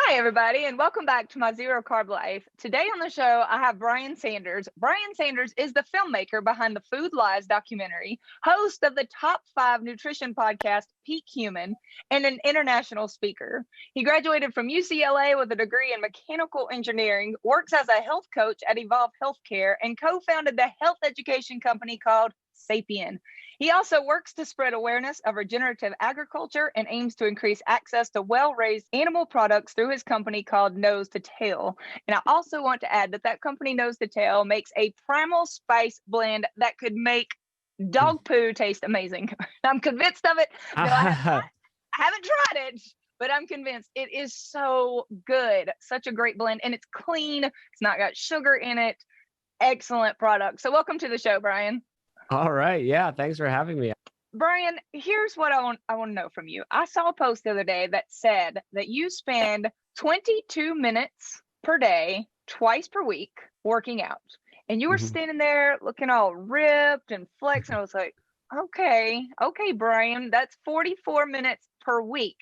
Hi, everybody, and welcome back to my Zero Carb Life. Today on the show, I have Brian Sanders. Brian Sanders is the filmmaker behind the Food Lies documentary, host of the top 5 nutrition podcast, Peak Human, and an international speaker. He graduated from UCLA with a degree in mechanical engineering, works as a health coach at Evolve Healthcare, and co-founded the health education company called Sapien. He also works to spread awareness of regenerative agriculture and aims to increase access to well-raised animal products through his company called Nose to Tail. And I also want to add that company Nose to Tail makes a primal spice blend that could make dog poo taste amazing. I'm convinced of it. No, I haven't tried it, but I'm convinced it is so good. Such a great blend, and it's clean. It's not got sugar in it. Excellent product. So welcome to the show, Brian. All right. Yeah. Thanks for having me. Brian, here's what I want to know from you. I saw a post the other day that said that you spend 22 minutes per day, twice per week, working out. And you were standing there looking all ripped and flexed. And I was like, okay, Brian, that's 44 minutes per week.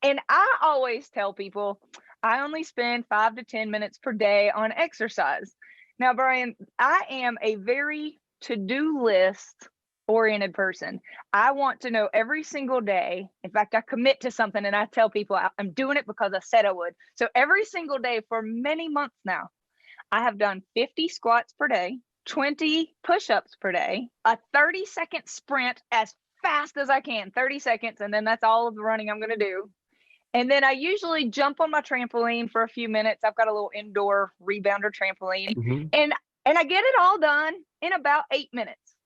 And I always tell people I only spend 5 to 10 minutes per day on exercise. Now, Brian, I am a very to-do list oriented person. I want to know every single day. In fact, I commit to something and I tell people I'm doing it because I said I would. So every single day for many months now, I have done 50 squats per day, 20 push-ups per day, a 30-second sprint as fast as I can, 30 seconds. And then that's all of the running I'm going to do. And then I usually jump on my trampoline for a few minutes. I've got a little indoor rebounder trampoline. And I get it all done in about 8 minutes.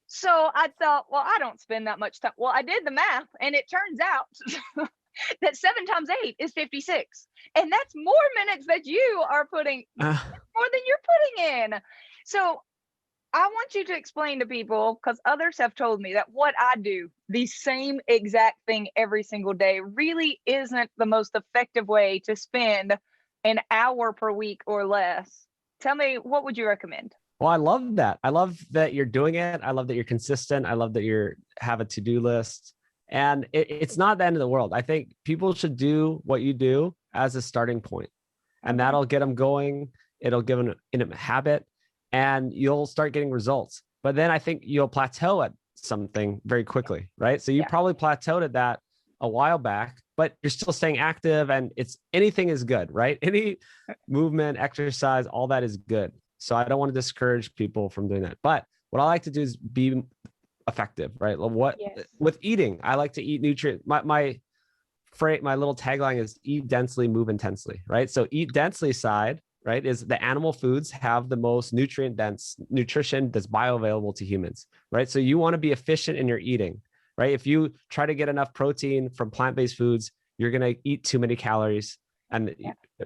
So I thought, well, I don't spend that much time. Well, I did the math, and it turns out that 7 times 8 is 56. And that's more minutes that you are putting, more than you're putting in. So I want you to explain to people, because others have told me that what I do, the same exact thing every single day, really isn't the most effective way to spend an hour per week or less. Tell me, what would you recommend? Well, I love that. I love that you're doing it. I love that you're consistent. I love that you have a to-do list. And it's not the end of the world. I think people should do what you do as a starting point. And that'll get them going. It'll give them a habit and you'll start getting results. But then I think you'll plateau at something very quickly, right? So you probably plateaued at that a while back, but you're still staying active and anything is good, right? Any movement, exercise, all that is good. So I don't want to discourage people from doing that. But what I like to do is be effective, right? With eating, I like to eat nutrient. My little tagline is eat densely, move intensely, right? So eat densely side, right, is the animal foods have the most nutrient dense nutrition that's bioavailable to humans, right? So you want to be efficient in your eating. Right? If you try to get enough protein from plant-based foods, you're going to eat too many calories. And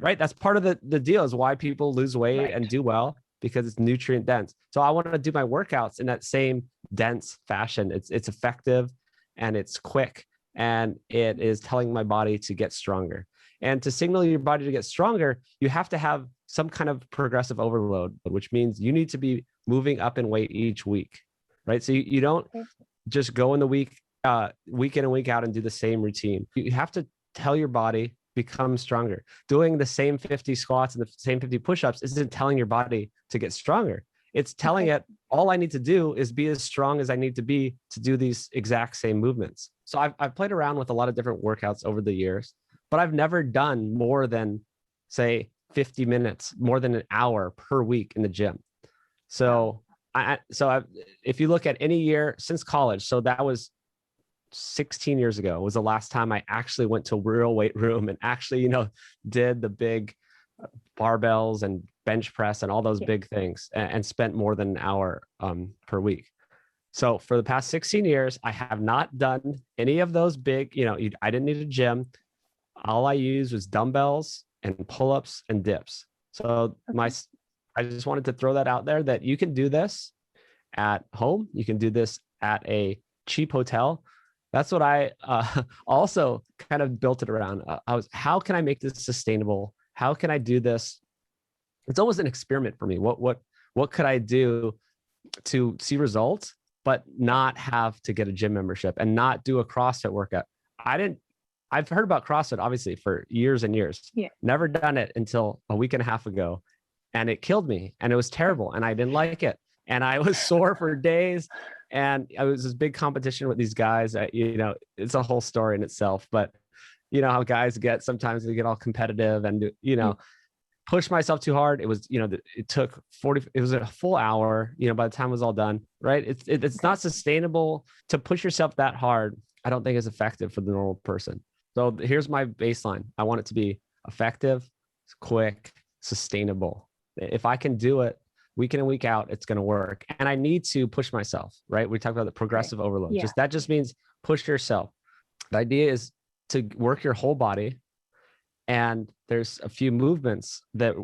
right, that's part of the deal is why people lose weight and do well, because it's nutrient dense. So I want to do my workouts in that same dense fashion. It's effective and it's quick and it is telling my body to get stronger. And to signal your body to get stronger, you have to have some kind of progressive overload, which means you need to be moving up in weight each week, right? So you don't just go in the week in and week out and do the same routine. You have to tell your body, become stronger. Doing the same 50 squats and the same 50 push-ups isn't telling your body to get stronger. It's telling it all I need to do is be as strong as I need to be to do these exact same movements. So I've played around with a lot of different workouts over the years, but I've never done more than, say, 50 minutes, more than an hour per week in the gym. So if you look at any year since college, so that was 16 years ago was the last time I actually went to a real weight room and actually, did the big barbells and bench press and all those big things and spent more than an hour per week. So for the past 16 years, I have not done any of those big, I didn't need a gym. All I used was dumbbells and pull-ups and dips. So I just wanted to throw that out there that you can do this at home. You can do this at a cheap hotel. That's what I also kind of built it around. How can I make this sustainable? How can I do this? It's almost an experiment for me. What could I do to see results, but not have to get a gym membership and not do a CrossFit workout? I I've heard about CrossFit obviously for years and years. Yeah. Never done it until a week and a half ago, and it killed me, and it was terrible, and I didn't like it, and I was sore for days, and I was this big competition with these guys. That, you know, it's a whole story in itself, but you know how guys get, sometimes they get all competitive and, you know, push myself too hard. It was, you know, it took 40, it was a full hour, you know, by the time it was all done, right? It's not sustainable to push yourself that hard. I don't think is effective for the normal person. So here's my baseline. I want it to be effective, quick, sustainable. If I can do it week in and week out, it's going to work. And I need to push myself, right? We talk about the progressive overload. Yeah. That just means push yourself. The idea is to work your whole body. And there's a few movements that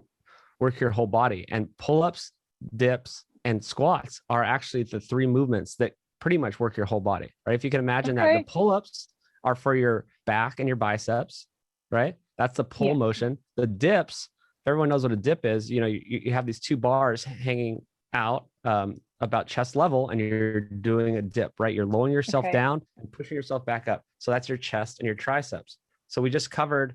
work your whole body, and pull-ups, dips, and squats are actually the 3 movements that pretty much work your whole body, right? If you can imagine that the pull-ups are for your back and your biceps, right? That's the pull motion. The dips, everyone knows what a dip is. You know, you have these 2 bars hanging out about chest level, and you're doing a dip, right? You're lowering yourself down and pushing yourself back up. So that's your chest and your triceps. So we just covered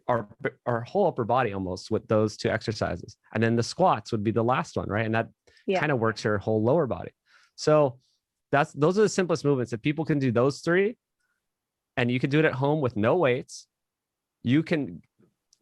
our whole upper body almost with those 2 exercises. And then the squats would be the last one, right? And that kind of works your whole lower body. So those are the simplest movements. If people can do those 3, and you can do it at home with no weights, you can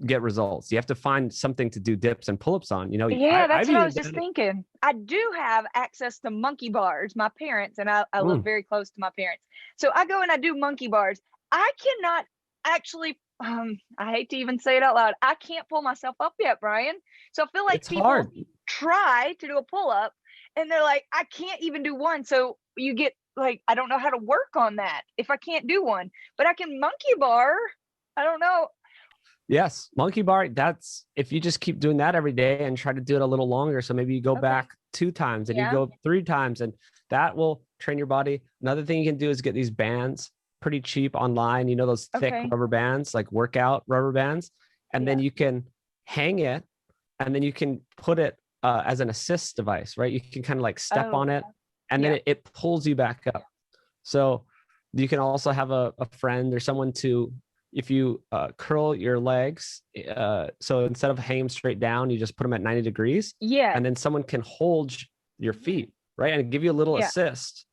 get results. You have to find something to do dips and pull-ups on, you know. That's what I was just thinking. I do have access to monkey bars. My parents, and I live very close to my parents, so I go and I do monkey bars. I cannot actually, I hate to even say it out loud, I can't pull myself up yet, Brian. So I feel like it's people hard. try to do a pull-up and they're like, I can't even do one. So you get like, I don't know how to work on that if I can't do one, but I can monkey bar. I don't know. Yes, monkey bar. That's if you just keep doing that every day and try to do it a little longer. So maybe you go back 2 times and you go 3 times, and that will train your body. Another thing you can do is get these bands pretty cheap online. You know, those thick rubber bands, like workout rubber bands, and then you can hang it, and then you can put it as an assist device, right? You can kind of like step on it, and then it pulls you back up. So you can also have a friend or someone to, if you curl your legs, so instead of hanging straight down, you just put them at 90 degrees. And then someone can hold your feet, right? And give you a little assist.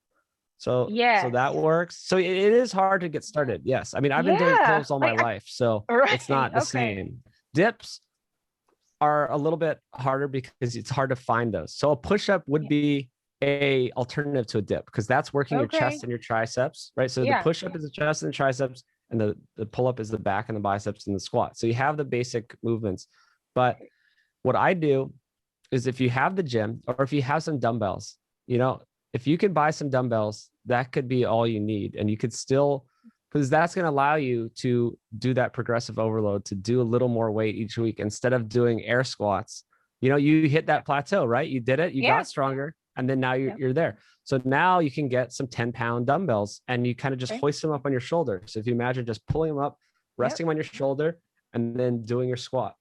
So that works. So it is hard to get started. Yes. I mean, I've been doing pull-ups all my life, so it's not the same. Dips are a little bit harder because it's hard to find those. So a push-up would be a alternative to a dip, because that's working your chest and your triceps, right? So the push-up is the chest and the triceps, and the pull-up is the back and the biceps and the squat. So you have the basic movements. But what I do is, if you have the gym or if you have some dumbbells, you know, if you can buy some dumbbells, that could be all you need. And you could still, because that's going to allow you to do that progressive overload, to do a little more weight each week instead of doing air squats. You know, you hit that plateau, right? You did it, you got stronger, and then now you're there. So now you can get some 10-pound dumbbells, and you kind of just hoist them up on your shoulder. So if you imagine just pulling them up, resting them on your shoulder, and then doing your squat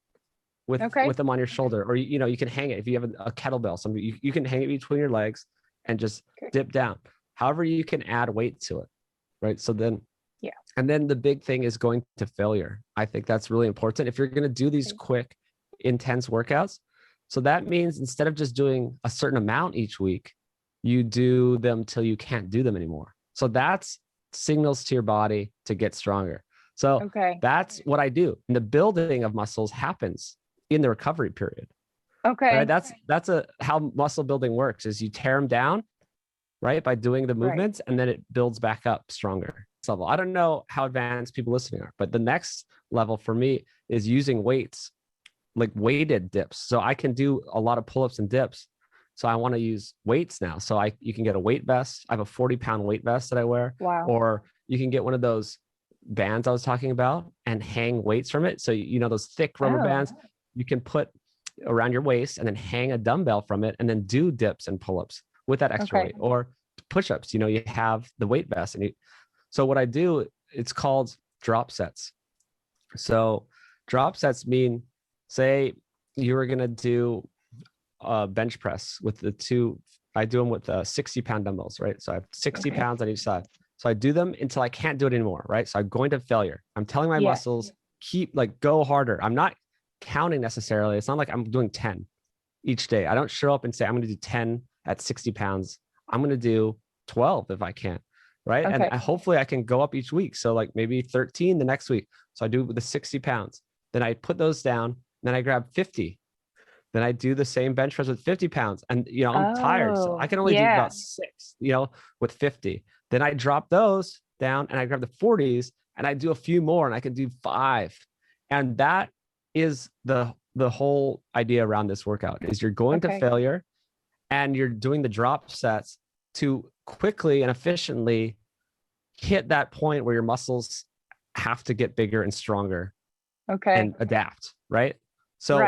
with them on your shoulder. Or, you know, you can hang it. If you have a kettlebell, you can hang it between your legs and just dip down. However, you can add weight to it, right? So then, and then the big thing is going to failure. I think that's really important. If you're going to do these quick, intense workouts, so that means instead of just doing a certain amount each week, you do them till you can't do them anymore. So that's signals to your body to get stronger. So that's what I do. And the building of muscles happens in the recovery period. Right? That's how muscle building works, is you tear them down, right, by doing the movements, and then it builds back up stronger. So I don't know how advanced people listening are, but the next level for me is using weights, like weighted dips. So I can do a lot of pull-ups and dips. So I want to use weights now. So you can get a weight vest. I have a 40-pound weight vest that I wear. Or you can get one of those bands I was talking about and hang weights from it. So, you know, those thick rubber bands you can put around your waist and then hang a dumbbell from it and then do dips and pull-ups with that extra weight, or push-ups. You know, you have the weight vest. So what I do, it's called drop sets. So drop sets mean, say you were going to do bench press with I do them with 60-pound dumbbells, right? So I have 60 pounds on each side. So I do them until I can't do it anymore, right? So I'm going to failure. I'm telling my Yes. muscles, go harder. I'm not counting necessarily. It's not like I'm doing 10 each day. I don't show up and say, I'm going to do 10 at 60 pounds. I'm going to do 12 if I can, right? Okay. And hopefully I can go up each week. So like maybe 13 the next week. So I do the 60 pounds. Then I put those down. Then I grab 50. Then I do the same bench press with 50 pounds. And, I'm tired. So I can only do about 6, with 50. Then I drop those down and I grab the 40s and I do a few more and I can do 5. And that is the whole idea around this workout is you're going to failure and you're doing the drop sets to quickly and efficiently hit that point where your muscles have to get bigger and stronger and adapt, right? So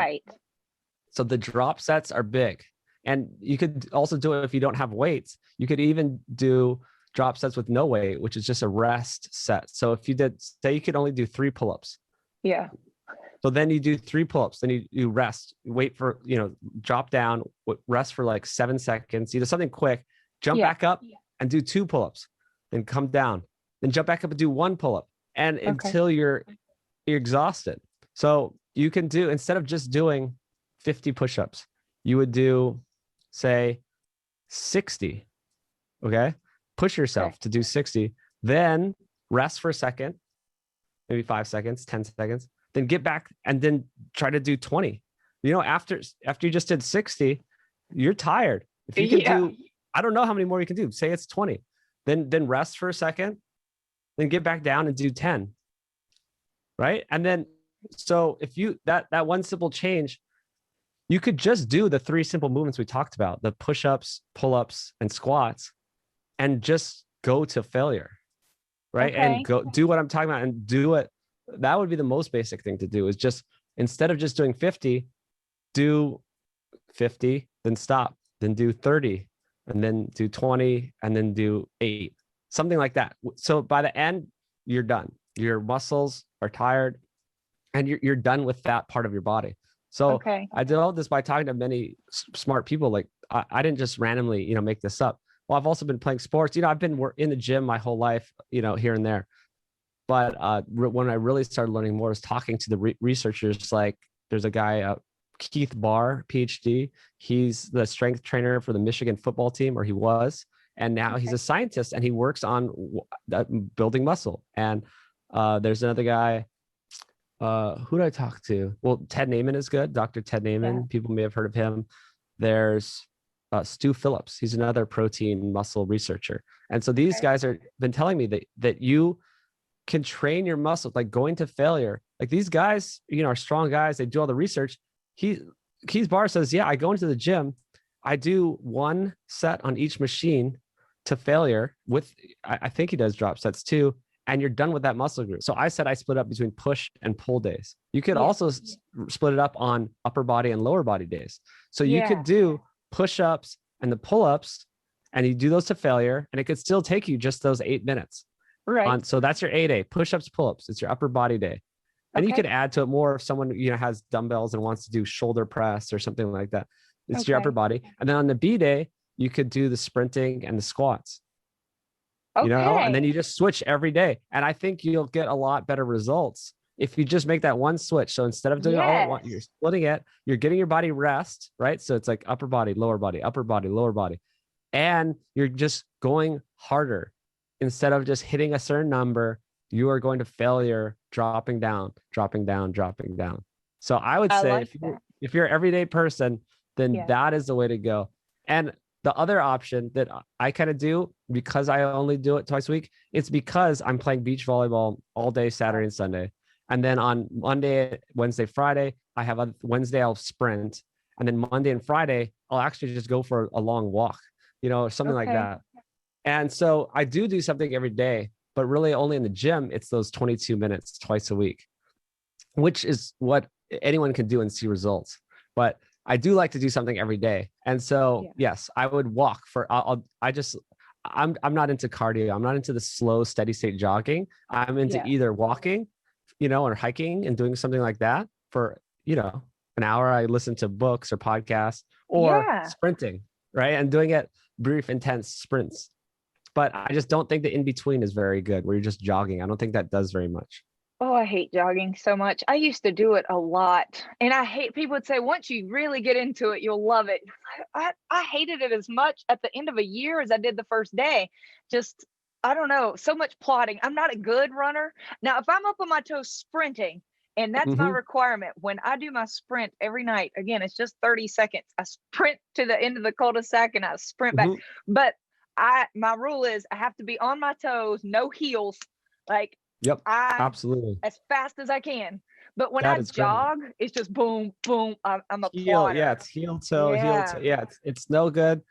the drop sets are big. And you could also do it if you don't have weights. You could even do drop sets with no weight, which is just a rest set. So if you did, say you could only do 3 pull-ups. Yeah. So then you do 3 pull-ups, then you rest, wait for, drop down, rest for like 7 seconds, you do something quick, jump back up and do 2 pull-ups, then come down, then jump back up and do 1 pull-up and until you're exhausted. So you can do, instead of just doing 50 push-ups, you would do, say, 60. Okay. Push yourself to do 60, then rest for a second, maybe 5 seconds, 10 seconds, then get back and then try to do 20. After you just did 60, you're tired. If you can do, I don't know how many more you can do. Say it's 20, then rest for a second, then get back down and do 10. Right. And then, so if you, that one simple change, you could just do the 3 simple movements we talked about, the push-ups, pull-ups, and squats, and just go to failure, right? And go do what I'm talking about and do it. That would be the most basic thing to do, is just, instead of just doing 50, do 50, then stop, then do 30, and then do 20, and then do 8, something like that. So by the end, you're done. Your muscles are tired and you're done with that part of your body. So I did all this by talking to many smart people. Like I didn't just randomly, make this up. Well, I've also been playing sports. I've been in the gym my whole life, here and there. But when I really started learning more, was talking to the researchers. Like there's a guy, Keith Barr, PhD. He's the strength trainer for the Michigan football team, or he was. And now he's a scientist and he works on building muscle. And there's another guy, who did I talk to? Well, Ted Naiman is good. Dr. Ted Naiman, people may have heard of him. There's Stu Phillips. He's another protein muscle researcher. And so these guys are been telling me that you can train your muscles, like going to failure. Like these guys, are strong guys. They do all the research. Keith Barr says, I go into the gym. I do 1 set on each machine to failure with, I think he does drop sets too. And you're done with that muscle group. So I said I split up between push and pull days. You could also split it up on upper body and lower body days. So you could do push-ups and the pull-ups, and you do those to failure, and it could still take you just those 8 minutes. Right. So that's your A day, push-ups, pull-ups. It's your upper body day. And you could add to it more if someone, has dumbbells and wants to do shoulder press or something like that. It's your upper body. And then on the B day, you could do the sprinting and the squats. And then you just switch every day. And I think you'll get a lot better results if you just make that one switch. So instead of doing it all at once, you're splitting it, you're getting your body rest, right? So it's like upper body, lower body, upper body, lower body. And you're just going harder. Instead of just hitting a certain number, you are going to failure, dropping down, dropping down, dropping down. So I would say if you're an everyday person, then that is the way to go. And the other option that I kind of do, because I only do it twice a week, it's because I'm playing beach volleyball all day, Saturday and Sunday. And then on Monday, Wednesday, Friday, I have a Wednesday, I'll sprint. And then Monday and Friday, I'll actually just go for a long walk, something like that. And so I do something every day, but really only in the gym, it's those 22 minutes twice a week, which is what anyone can do and see results. But I do like to do something every day. And so, yes, I would walk for, I'm not into cardio. I'm not into the slow, steady state jogging. I'm into either walking, or hiking and doing something like that for, an hour. I listen to books or podcasts, or sprinting, right? And doing it brief, intense sprints. but I just don't think the in-between is very good where you're just jogging. I don't think that does very much. Oh, I hate jogging so much. I used to do it a lot. And I hate, people would say, once you really get into it, you'll love it. I hated it as much at the end of a year as I did the first day. Just, I don't know, so much plodding. I'm not a good runner. Now, if I'm up on my toes sprinting, and that's my requirement, when I do my sprint every night, again, it's just 30 seconds. I sprint to the end of the cul-de-sac and I sprint back. But my rule is I have to be on my toes, no heels. Like, yep, absolutely, as fast as I can. But when I jog, it's just boom, boom. I'm a plotter. Yeah, it's heel toe, heel toe. Yeah, it's no good.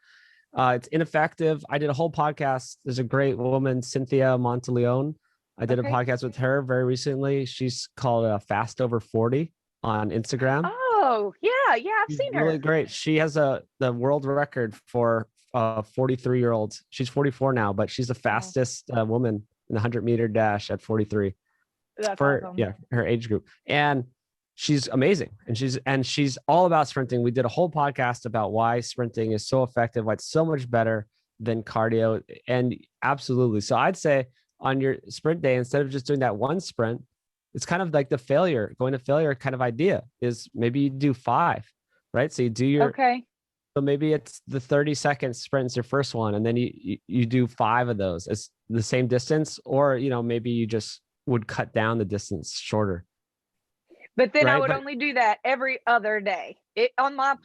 It's ineffective. I did a whole podcast. There's a great woman, Cynthia Monteleone. I did a podcast with her very recently. She's called Fast Over 40 on Instagram. Oh, yeah, I've seen her. Really great. She has the world record for 43-year-olds. She's 44 now, but she's the fastest woman in the 100-meter dash at 43. That's awesome. Her age group. And she's amazing. And she's all about sprinting. We did a whole podcast about why sprinting is so effective, why it's so much better than cardio. And absolutely. So I'd say on your sprint day, instead of just doing that one sprint, it's kind of like the going to failure kind of idea is maybe you do 5, right? So you do your, so maybe it's the 30-second sprint is your first one. And then you do 5 of those. It's the same distance, or, maybe you just would cut down the distance shorter. But then I would only do that every other day. On my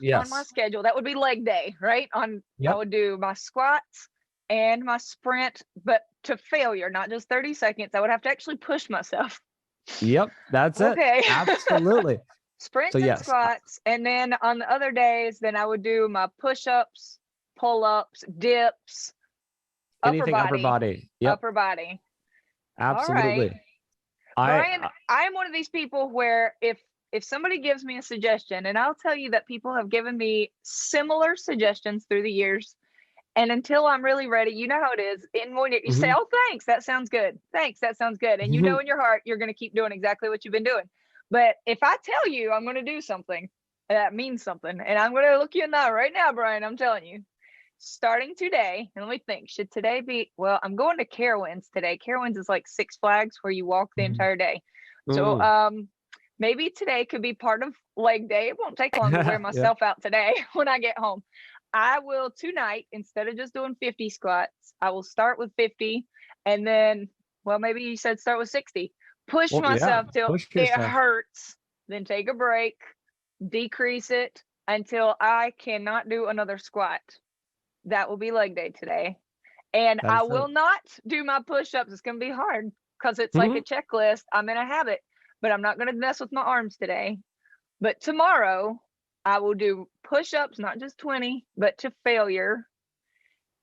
schedule, that would be leg day, right? I would do my squats and my sprint, but to failure, not just 30 seconds. I would have to actually push myself. Yep, that's it. Okay. Absolutely. Sprints and squats. And then on the other days, then I would do my push-ups, pull-ups, dips, anything upper body. Yep. Upper body. Absolutely. Right. Brian, I am one of these people where if somebody gives me a suggestion, and I'll tell you that people have given me similar suggestions through the years, and until I'm really ready, you know how it is. And when you say, "Oh, thanks, that sounds good. Thanks, that sounds good," and you know in your heart you're going to keep doing exactly what you've been doing. But if I tell you I'm going to do something, that means something, and I'm going to look you in the eye right now, Brian. I'm telling you. Starting today, and let me think, should today be, well, I'm going to Carowinds today. Carowinds is like Six Flags where you walk the entire day. So maybe today could be part of leg day. It won't take long to wear myself out today when I get home. I will tonight, instead of just doing 50 squats, I will start with 50 and then, well, maybe you said start with 60. Push myself till it hurts, then take a break, decrease it until I cannot do another squat. That will be leg day today. And I will not do my push-ups. It's going to be hard because it's like a checklist. I'm in a habit, but I'm not going to mess with my arms today. But tomorrow I will do push-ups, not just 20, but to failure.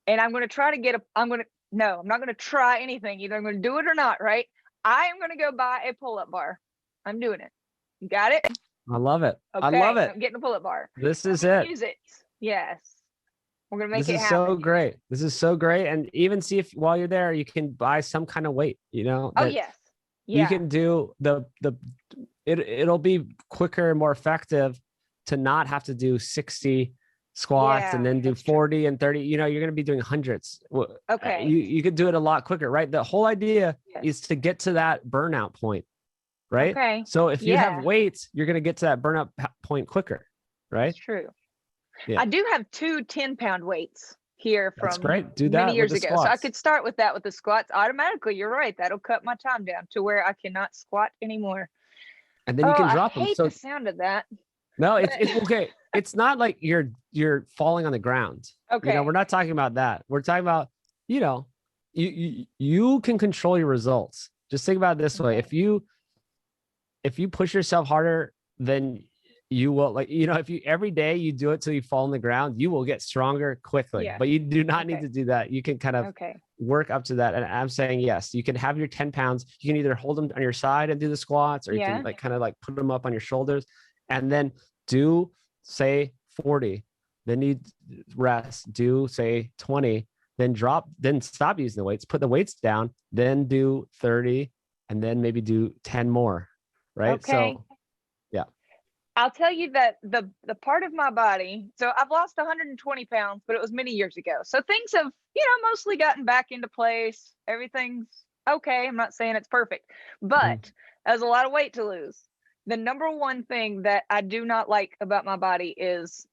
And I'm going to try to I'm not going to try anything. Either I'm going to do it or not, right? I am going to go buy a pull-up bar. I'm doing it. You got it? I love it. Okay, I love it. I'm getting a pull-up bar. This is it. Use it. Yes. We're going to make it happen. This is so great. This is so great. And even see if while you're there, you can buy some kind of weight, Oh, yes. Yeah. You can do it'll be quicker and more effective to not have to do 60 squats and then do 40 and 30. You're going to be doing hundreds. Okay. You could do it a lot quicker, right? The whole idea is to get to that burnout point, right? Okay. So if you have weights, you're going to get to that burnout point quicker, right? That's true. Yeah. I do have 2 10-pound weights here from Do that many years ago. Squats. So I could start with that with the squats automatically. You're right. That'll cut my time down to where I cannot squat anymore. And then you can drop them. I hate the sound of that. No, it's okay. It's not like you're falling on the ground. Okay. We're not talking about that. We're talking about, you can control your results. Just think about it this way. If you push yourself harder, then you will if you every day you do it till you fall on the ground, you will get stronger quickly. But you do not need to do that. You can kind of work up to that. And I'm saying, yes, you can have your 10 pounds. You can either hold them on your side and do the squats, or you can put them up on your shoulders and then do say 40, then you rest, do say 20, then drop, then stop using the weights, put the weights down, then do 30, and then maybe do 10 more. Right. Okay. So yeah. I'll tell you that the part of my body, so I've lost 120 pounds, but it was many years ago. So things have, mostly gotten back into place. Everything's okay. I'm not saying it's perfect, Mm. but there's a lot of weight to lose. The number one thing that I do not like about my body is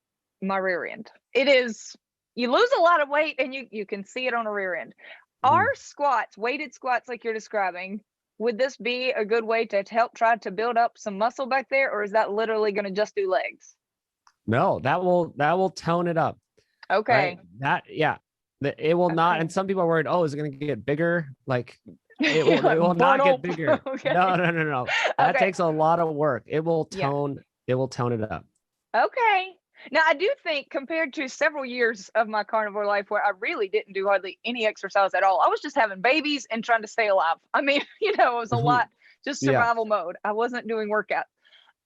my rear end. It is, you lose a lot of weight and you can see it on a rear end. Are Mm. squats, weighted squats like you're describing, would this be a good way to help try to build up some muscle back there, or is that literally going to just do legs? No, that will tone it up, right? Okay. It will not. Okay. And some people are worried, oh, is it going to get bigger? Like it will not get bigger. Okay. No, no, no, no. That Okay. takes a lot of work. Yeah. It will tone it up. Okay. Now, I do think compared to several years of my carnivore life where I really didn't do hardly any exercise at all, I was just having babies and trying to stay alive. I mean, it was a Mhm. lot, just Yeah. survival mode. I wasn't doing workouts.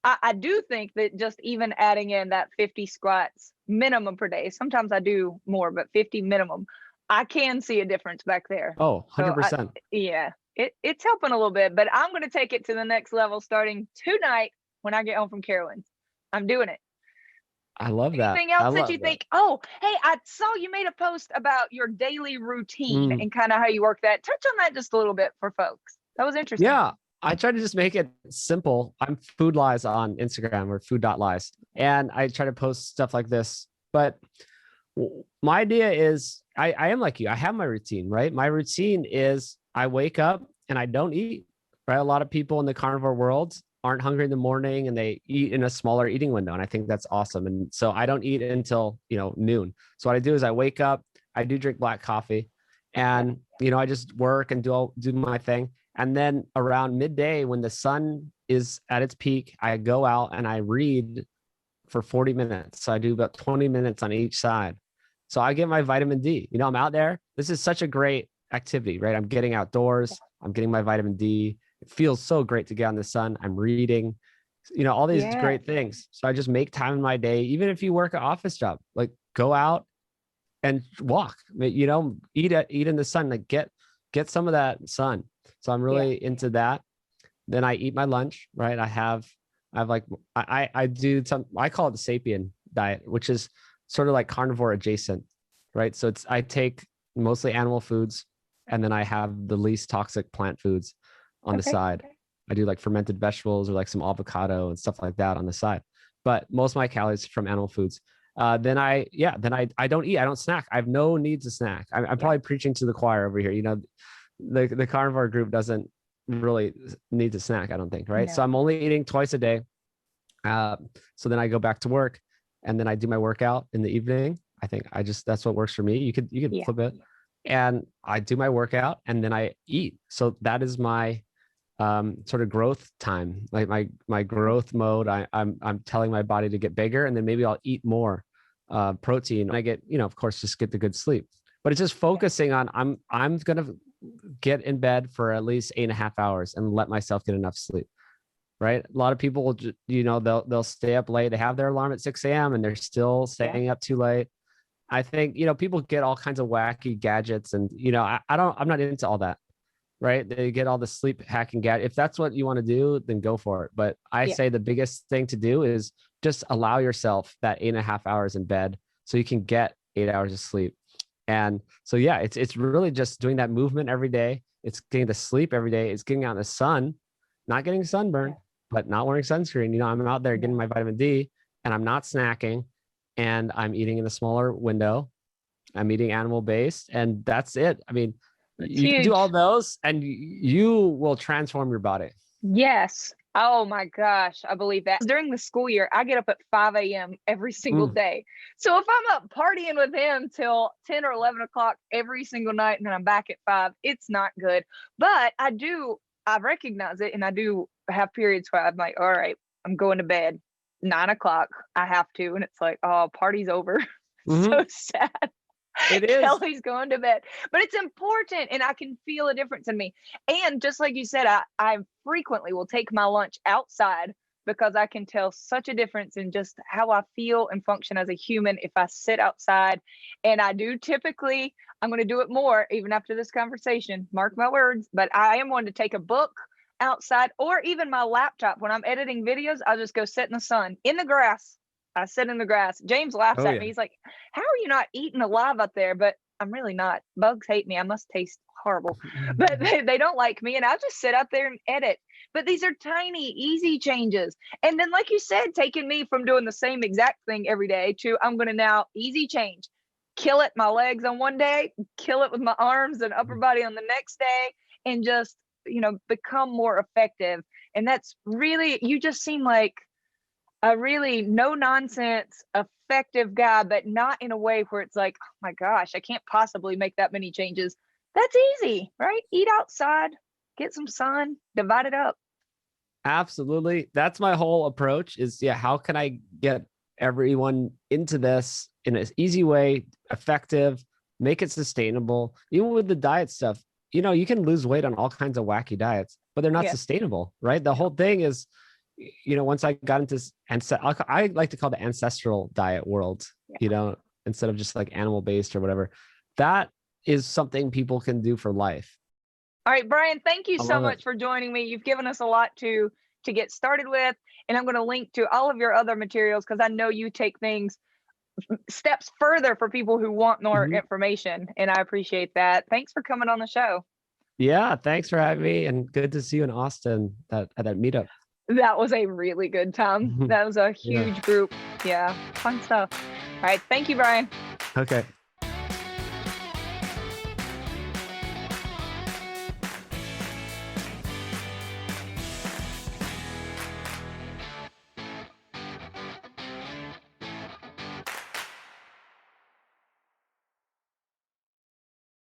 I do think that just even adding in that 50 squats minimum per day, sometimes I do more, but 50 minimum, I can see a difference back there. Oh, So I, 100%. yeah, it's helping a little bit, but I'm going to take it to the next level starting tonight when I get home from Carolyn's. I'm doing it. I love that. Anything I else that you love that. think, oh, hey, I saw you made a post about your daily routine Mm. and kind of how you work that. Touch on that just a little bit for folks. That was interesting. Yeah. I try to just make it simple. I'm food lies on Instagram or food.lies. And I try to post stuff like this. But my idea is I am like you. I have my routine, right? My routine is I wake up and I don't eat, right? A lot of people in the carnivore world aren't hungry in the morning and they eat in a smaller eating window. And I think that's awesome. And so I don't eat until, noon. So what I do is I wake up, I do drink black coffee and, I just work and do my thing. And then around midday when the sun is at its peak, I go out and I read for 40 minutes. So I do about 20 minutes on each side. So I get my vitamin D. I'm out there. This is such a great activity, right? I'm getting outdoors. I'm getting my vitamin D. It feels so great to get on the sun. I'm reading, all these Yeah. great things. So I just make time in my day, even if you work an office job, like go out and walk, eat in the sun, like get some of that sun. So I'm Yeah. really into that. Then I eat my lunch, right? I've like, I do some, I call it the Sapien diet, which is sort of like carnivore adjacent, right? So I take mostly animal foods and then I have the least toxic plant foods on the Okay. side. I do like fermented vegetables or like some avocado and stuff like that on the side. But most of my calories from animal foods. Then I don't eat. I don't snack. I have no need to snack. I'm probably preaching to the choir over here. The carnivore group doesn't really need to snack, I don't think, right? So No. I'm only eating twice a day. So then I go back to work and then I do my workout in the evening. I think that's what works for me. You could Yeah. flip it. And I do my workout and then I eat. So that is my sort of growth time, like my growth mode. I'm telling my body to get bigger and then maybe I'll eat more protein. And I get, of course, just get the good sleep. But it's just focusing on I'm gonna get in bed for at least 8.5 hours and let myself get enough sleep. Right. A lot of people will, they'll stay up late. They have their alarm at 6 a.m. and they're still staying up too late. I think, people get all kinds of wacky gadgets and, I'm not into all that. Right. They get all the sleep hacking gadget. If that's what you want to do, then go for it. But I say the biggest thing to do is just allow yourself that 8.5 hours in bed so you can get 8 hours of sleep. And so, it's really just doing that movement every day. It's getting the sleep every day. It's getting out in the sun, not getting sunburned, but not wearing sunscreen. I'm out there getting my vitamin D and I'm not snacking and I'm eating in a smaller window. I'm eating animal based and that's it. I mean, That's you can do all huge. those and you will transform your body. Yes. Oh my gosh, I believe that. During the school year, I get up at 5 a.m. every single Mm. day. So if I'm up partying with him till 10 or 11 o'clock every single night and then I'm back at 5, it's not good. But I recognize it and I do have periods where I'm like, all right, I'm going to bed 9 o'clock. I have to. And it's like, oh, party's over. Mm-hmm. So sad. It is. Kelly's going to bed, but it's important and I can feel a difference in me. And just like you said, I frequently will take my lunch outside because I can tell such a difference in just how I feel and function as a human if I sit outside. And I do typically, I'm going to do it more even after this conversation, mark my words, but I am one to take a book. outside, or even my laptop. When I'm editing videos, I'll just go sit in the sun, in the grass. I sit in the grass. James laughs Oh at yeah. me. He's like, how are you not eating alive up there? But I'm really not. Bugs hate me. I must taste horrible. But they don't like me. And I'll just sit up there and edit. But these are tiny, easy changes. And then, like you said, taking me from doing the same exact thing every day to I'm going to now easy change. Kill it, my legs on one day, kill it with my arms and upper body on the next day, and just, become more effective. And that's really, you just seem like a really no nonsense, effective guy, but not in a way where it's like, oh my gosh, I can't possibly make that many changes. That's easy, right? Eat outside, get some sun, divide it up. Absolutely. That's my whole approach is, yeah, how can I get everyone into this in an easy way, effective, make it sustainable? Even with the diet stuff, you can lose weight on all kinds of wacky diets, but they're not Yeah. sustainable, right? The whole thing is, once I got into, I like to call the ancestral diet world, instead of just like animal based or whatever. That is something people can do for life. All right, Brian, thank you I so love much it. for joining me. You've given us a lot to get started with, and I'm going to link to all of your other materials because I know you take things steps further for people who want more Mhm. information, and I appreciate that. Thanks for coming on the show. Yeah, thanks for having me, and good to see you in Austin at that meetup. That was a really good time. That was a Yeah. huge group. Yeah, fun stuff. All right, thank you, Brian. Okay.